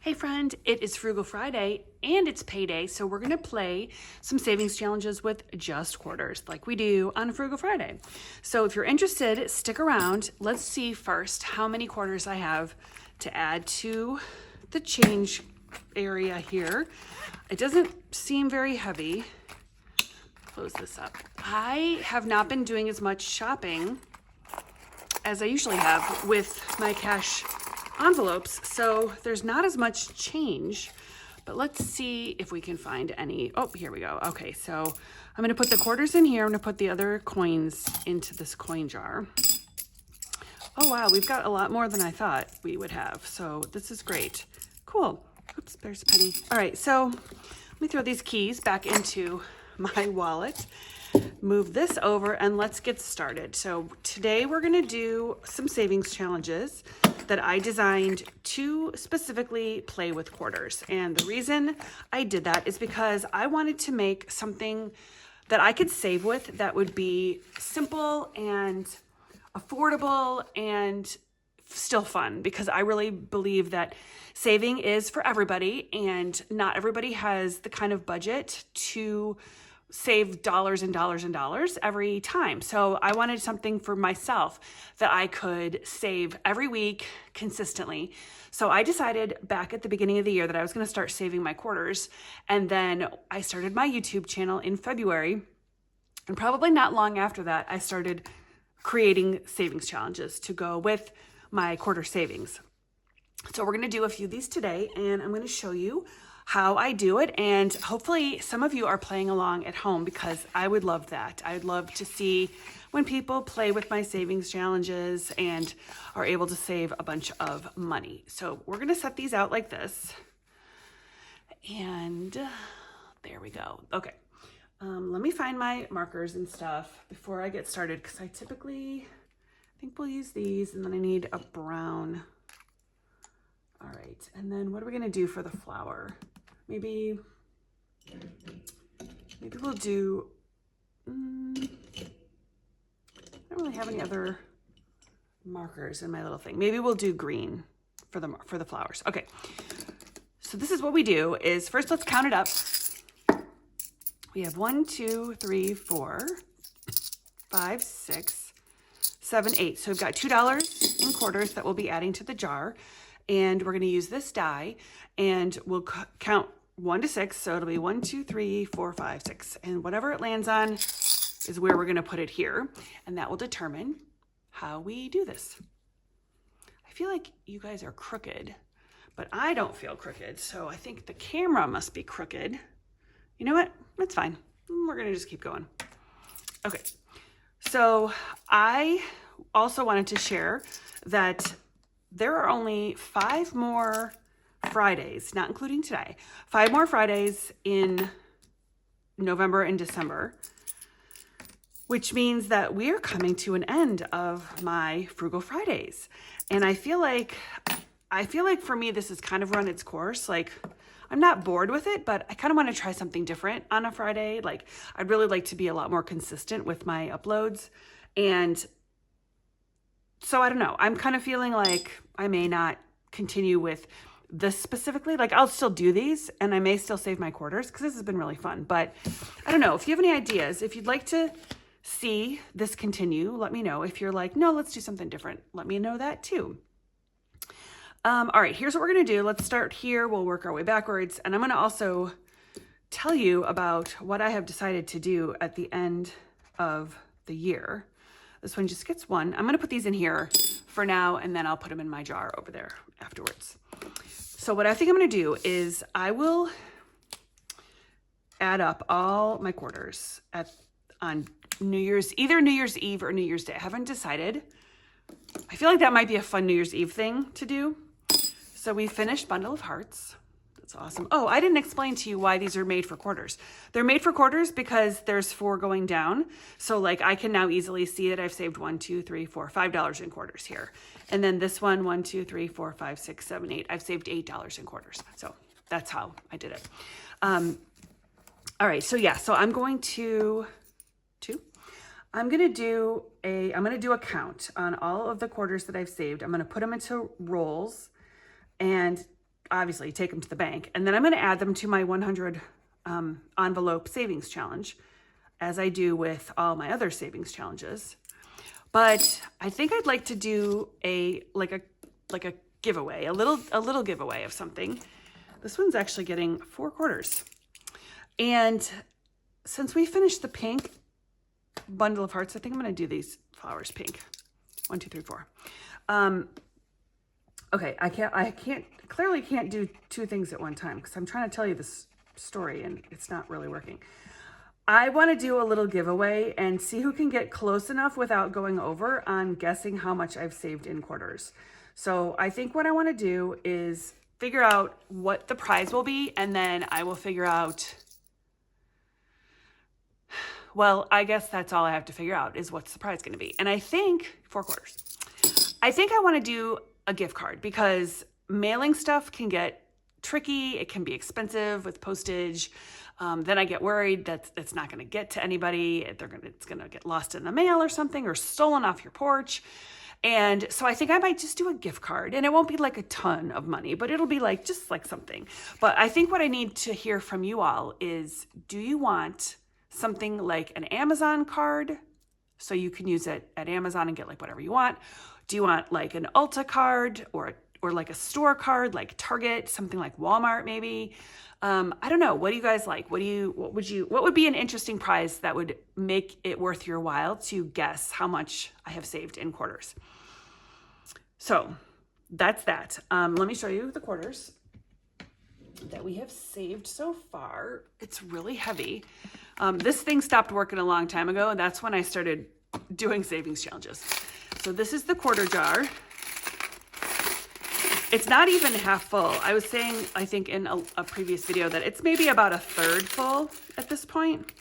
Hey friend, it is Frugal Friday and it's payday, so we're gonna play some savings challenges with just quarters like we do on Frugal Friday. So if you're interested, stick around. Let's see first how many quarters I have to add to the change area here. It doesn't seem very heavy. Close this up. I have not been doing as much shopping as I usually have with my cash envelopes, so there's not as much change, but let's see if we can find any. Oh, here we go. Okay, so I'm gonna put the quarters in here. I'm gonna put the other coins into this coin jar. Oh wow, we've got a lot more than I thought we would have, so this is great. Cool. Oops, there's a penny. All right, so let me throw these keys back into my wallet, move this over, and let's get started. So today we're gonna do some savings challenges that I designed to specifically play with quarters. And the reason I did that is because I wanted to make something that I could save with that would be simple and affordable and still fun, because I really believe that saving is for everybody and not everybody has the kind of budget to save dollars and dollars and dollars every time. So I wanted something for myself that I could save every week consistently. So I decided back at the beginning of the year that I was going to start saving my quarters. And then I started my YouTube channel in February. And probably not long after that, I started creating savings challenges to go with my quarter savings. So we're going to do a few of these today, and I'm going to show you how I do it, and hopefully some of you are playing along at home, because I would love that. I'd love to see when people play with my savings challenges and are able to save a bunch of money. So we're going to set these out like this, and there we go. Okay, let me find my markers and stuff before I get started, because I think we'll use these, and then I need a brown. All right, and then what are we gonna do for the flower? Maybe we'll do, I don't really have any other markers in my little thing. Maybe we'll do green for the flowers. Okay, so this is what we do is first let's count it up. We have 1, 2, 3, 4, 5, 6, 7, 8. So we've got $2 in quarters that we'll be adding to the jar. And we're going to use this die, and we'll count 1 to 6. So it'll be 1, 2, 3, 4, 5, 6. And whatever it lands on is where we're going to put it here. And that will determine how we do this. I feel like you guys are crooked, but I don't feel crooked. So I think the camera must be crooked. You know what? That's fine. We're going to just keep going. Okay. So I also wanted to share that there are only 5 more Fridays, not including today, 5 more Fridays in November and December, which means that we are coming to an end of my Frugal Fridays. And I feel like for me, this has kind of run its course. Like, I'm not bored with it, but I kind of want to try something different on a Friday. Like, I'd really like to be a lot more consistent with my uploads. And so I don't know, I'm kind of feeling like I may not continue with this specifically. Like, I'll still do these and I may still save my quarters because this has been really fun. But I don't know, if you have any ideas, if you'd like to see this continue, let me know. If you're like, no, let's do something different, let me know that too. All right, here's what we're gonna do. Let's start here, we'll work our way backwards. And I'm gonna also tell you about what I have decided to do at the end of the year. This one just gets 1. I'm going to put these in here for now, and then I'll put them in my jar over there afterwards. So what I think I'm going to do is I will add up all my quarters on either New Year's Eve or New Year's Day. I haven't decided. I feel like that might be a fun New Year's Eve thing to do. So we finished Bundle of Hearts. That's awesome. Oh, I didn't explain to you why these are made for quarters. They're made for quarters because there's 4 going down. So like I can now easily see that I've saved $1, 2, 3, 4, $5 in quarters here. And then this one, 1, 2, 3, 4, 5, 6, 7, 8. I've saved $8 in quarters. So that's how I did it. All right. So yeah, so I'm going to do a count on all of the quarters that I've saved. I'm going to put them into rolls, and obviously take them to the bank. And then I'm going to add them to my 100 envelope savings challenge, as I do with all my other savings challenges. But I think I'd like to do a giveaway, a little giveaway of something. This one's actually getting 4 quarters. And since we finished the pink bundle of hearts, I think I'm going to do these flowers pink. 1, 2, 3, 4. Okay, I clearly can't do 2 things at one time because I'm trying to tell you this story and it's not really working. I want to do a little giveaway and see who can get close enough without going over on guessing how much I've saved in quarters. So I think what I want to do is figure out what the prize will be, and then I will figure out, well, I guess that's all I have to figure out is what's the prize going to be. And I think 4 quarters. I think I want to do a gift card because mailing stuff can get tricky. It can be expensive with postage. Then I get worried that it's not going to get to anybody. It's going to get lost in the mail or something, or stolen off your porch. And so I think I might just do a gift card, and it won't be like a ton of money, but it'll be like just like something. But I think what I need to hear from you all is, do you want something like an Amazon card so you can use it at Amazon and get like whatever you want? Do you want like an Ulta card or like a store card like Target, something like Walmart maybe? I don't know. What do you guys like? What would be an interesting prize that would make it worth your while to guess how much I have saved in quarters? So that's that. Let me show you the quarters that we have saved so far. It's really heavy. This thing stopped working a long time ago, and that's when I started doing savings challenges. So this is the quarter jar. It's not even half full. I was saying, I think in a previous video, that it's maybe about 1/3 full at this point.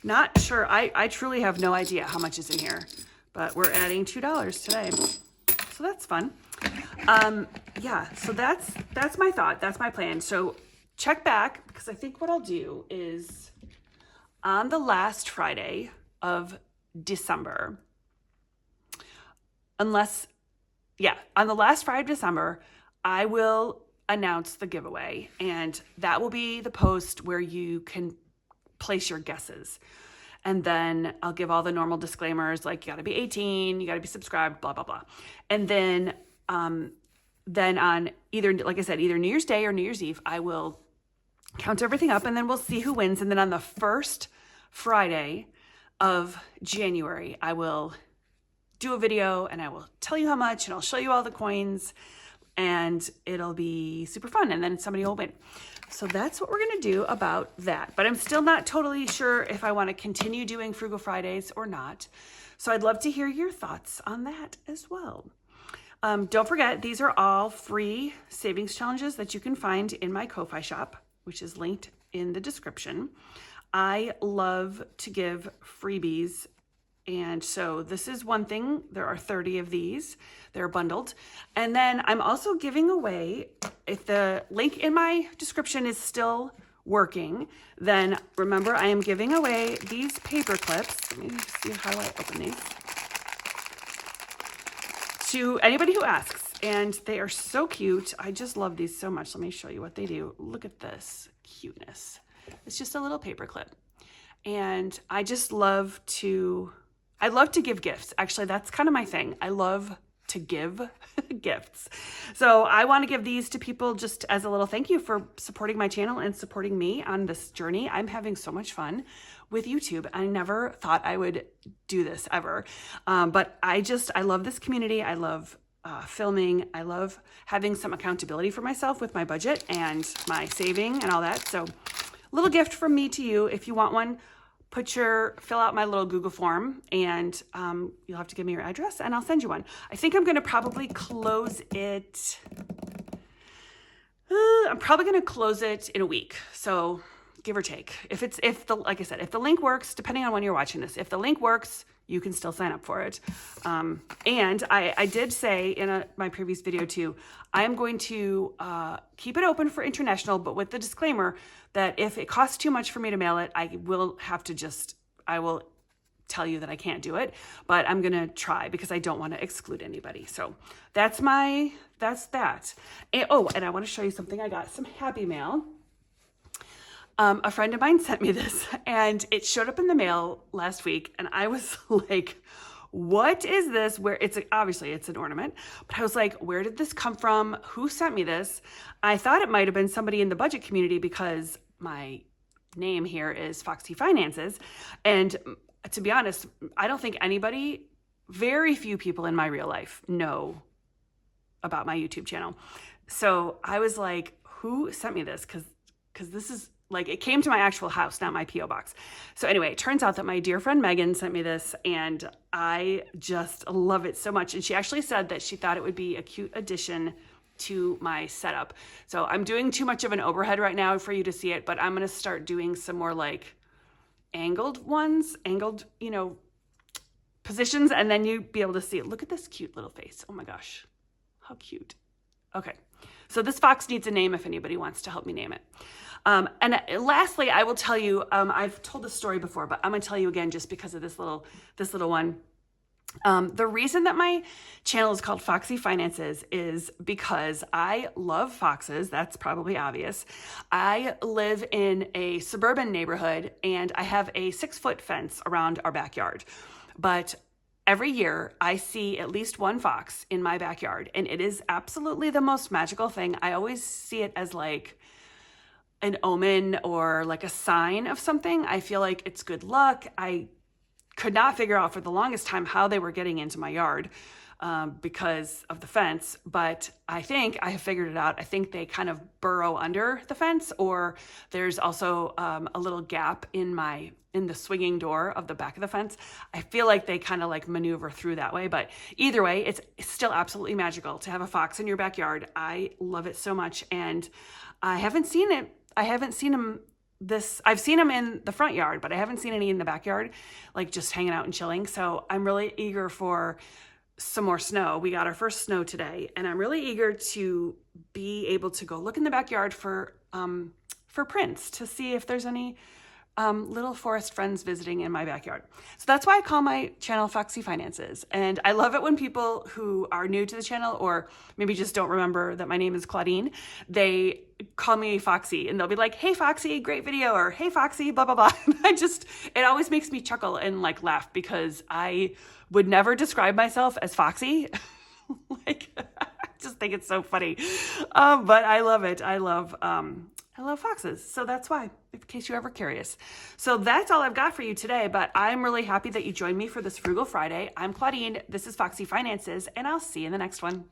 Not sure. I truly have no idea how much is in here, but we're adding $2 today. So that's fun. Yeah, so that's my thought. That's my plan. So check back, because I think what I'll do is on the last Friday of December, on the last Friday of December, I will announce the giveaway, and that will be the post where you can place your guesses. And then I'll give all the normal disclaimers, like you got to be 18, you got to be subscribed, blah, blah, blah. And then on either, like I said, either New Year's Day or New Year's Eve, I will count everything up, and then we'll see who wins. And then on the first Friday of January, I will do a video and I will tell you how much, and I'll show you all the coins, and it'll be super fun, and then somebody will win. So that's what we're going to do about that. But I'm still not totally sure if I want to continue doing Frugal Fridays or not. So I'd love to hear your thoughts on that as well. Don't forget, these are all free savings challenges that you can find in my Ko-Fi shop, which is linked in the description. I love to give freebies, and so this is one thing. There are 30 of these. They're bundled. And then I'm also giving away, if the link in my description is still working, then remember I am giving away these paper clips. Let me see how I open these. To anybody who asks, and they are so cute. I just love these so much. Let me show you what they do. Look at this cuteness. It's just a little paper clip. And I just love to give gifts. Actually, that's kind of my thing. I love to give gifts. So I want to give these to people just as a little thank you for supporting my channel and supporting me on this journey. I'm having so much fun with YouTube. I never thought I would do this ever. But I love this community. I love filming. I love having some accountability for myself with my budget and my saving and all that. So a little gift from me to you. If you want one, fill out my little Google form, and you'll have to give me your address and I'll send you one. I think I'm going to probably close it. I'm probably going to close it in a week. So give or take. Like I said, if the link works, depending on when you're watching this, if the link works, you can still sign up for it. And I did say in my previous video too, I am going to keep it open for international, but with the disclaimer that if it costs too much for me to mail it, I will tell you that I can't do it, but I'm going to try because I don't want to exclude anybody. So that's that. And, and I want to show you something. I got some Happy Mail. A friend of mine sent me this and it showed up in the mail last week. And I was like, what is this? Where obviously it's an ornament, but I was like, where did this come from? Who sent me this? I thought it might've been somebody in the budget community because my name here is Foxy Finances. And to be honest, I don't think very few people in my real life know about my YouTube channel. So I was like, who sent me this? Because this is like, it came to my actual house, not my P.O. box. So anyway, it turns out that my dear friend Megan sent me this and I just love it so much. And she actually said that she thought it would be a cute addition to my setup. So I'm doing too much of an overhead right now for you to see it, but I'm going to start doing some more like angled, positions, and then you be able to see it. Look at this cute little face. Oh my gosh, how cute. Okay, so this fox needs a name if anybody wants to help me name it. And lastly, I will tell you, I've told this story before, but I'm gonna tell you again just because of this little one. The reason that my channel is called Foxy Finances is because I love foxes. That's probably obvious. I live in a suburban neighborhood and I have a 6-foot fence around our backyard. But every year I see at least one fox in my backyard and it is absolutely the most magical thing. I always see it as like an omen or like a sign of something. I feel like it's good luck. I could not figure out for the longest time how they were getting into my yard because of the fence, but I think I have figured it out. I think they kind of burrow under the fence, or there's also a little gap in the swinging door of the back of the fence. I feel like they kind of like maneuver through that way, but either way, it's still absolutely magical to have a fox in your backyard. I love it so much, and I haven't seen him I've seen them in the front yard, but I haven't seen any in the backyard, like just hanging out and chilling. So I'm really eager for some more snow. We got our first snow today, and I'm really eager to be able to go look in the backyard for prints to see if there's any little forest friends visiting in my backyard. So that's why I call my channel Foxy Finances. And I love it when people who are new to the channel or maybe just don't remember that my name is Claudine, they call me Foxy and they'll be like, hey Foxy, great video, or hey Foxy, blah, blah, blah. It always makes me chuckle and like laugh because I would never describe myself as Foxy. I just think it's so funny. But I love it. I love foxes. So that's why, in case you're ever curious. So that's all I've got for you today, but I'm really happy that you joined me for this Frugal Friday. I'm Claudine. This is Foxy Finances, and I'll see you in the next one.